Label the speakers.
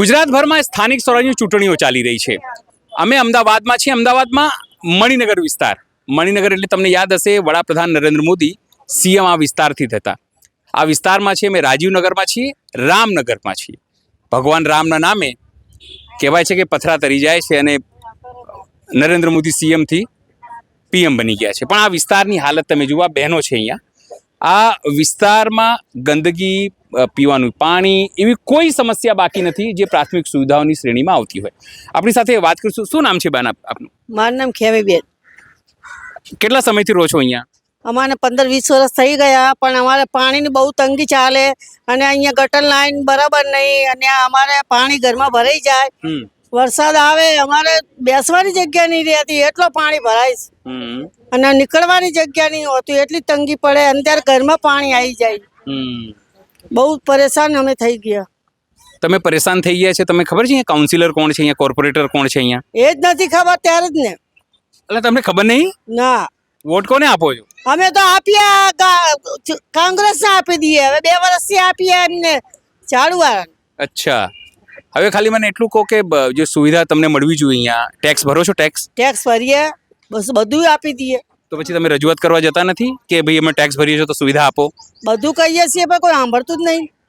Speaker 1: ગુજરાતભરમાં સ્થાનિક સ્વરાજની ચૂંટણીઓ ચાલી રહી છે. અમે અમદાવાદમાં છીએ. અમદાવાદમાં મણિનગર વિસ્તાર. મણિનગર એટલે તમને યાદ હશે, વડાપ્રધાન નરેન્દ્ર મોદી સીએમ આ વિસ્તારથી થતા. આ વિસ્તારમાં છીએ, અમે રાજીવનગરમાં છીએ, રામનગરમાં છીએ. ભગવાન રામના નામે કહેવાય છે કે પથરા તરી જાય છે અને નરેન્દ્ર મોદી સીએમથી પીએમ બની ગયા છે. પણ આ વિસ્તારની હાલત તમે જુઓ, આ બહેનો છે અહીંયા. આ વિસ્તારમાં ગંદકી, પીવાનું પાણી, એવી કોઈ સમસ્યા બાકી નથી જે પ્રાથમિક સુવિધાઓની શ્રેણીમાં આવતી હોય. આપણી સાથે વાત કરીશું. શું નામ છે બેન આપનું?
Speaker 2: મારું નામ ખેવીબેન.
Speaker 1: કેટલા સમયથી રહો છો અહીંયા?
Speaker 2: અમારે 15-20 વર્ષ થઈ ગયા, પણ અમારે પાણીની બહુ તંગી ચાલે અને અહીંયા ગટર લાઈન બરાબર નહીં અને અમારે પાણી ઘરમાં ભરાઈ જાય. વરસાદ આવે અમારે બેસવાની જગ્યા નહીં રહેતી, એટલો પાણી ભરાય અને નીકળવાની જગ્યા નહીં હોતી, એટલી તંગી પડે. અને ત્યારે ઘરમાં પાણી આવી જાય. બહુ પરેશાન અમે થઈ ગયા.
Speaker 1: તમે પરેશાન થઈ ગયા છે. તમને ખબર છે અહીંયા કાઉન્સિલર કોણ છે, અહીંયા કોર્પોરેટર કોણ છે અહીંયા?
Speaker 2: એ જ નથી ખબર ત્યારે જ ને.
Speaker 1: એટલે તમને ખબર નહીં?
Speaker 2: ના.
Speaker 1: વોટ કોને આપો છો?
Speaker 2: અમે તો આપીએ કોંગ્રેસને આપી દઈએ. હવે 2 વર્ષથી આપીએ એમને ચાલુ વાળા.
Speaker 1: અચ્છા, હવે ખાલી મને એટલું કહો કે જે સુવિધા તમને મળવી જોઈએ અહીંયા, ટેક્સ ભરો છો? ટેક્સ
Speaker 2: ભરીએ, બસ બધું આપી દઈએ.
Speaker 1: તો પછી તમે રજૂઆત કરવા જતા નથી કે ભાઈ અમે ટેક્સ ભરીએ છીએ તો સુવિધા આપો?
Speaker 2: બધું કહીએ છીએ પણ કોઈ સાંભળતું જ નહીં.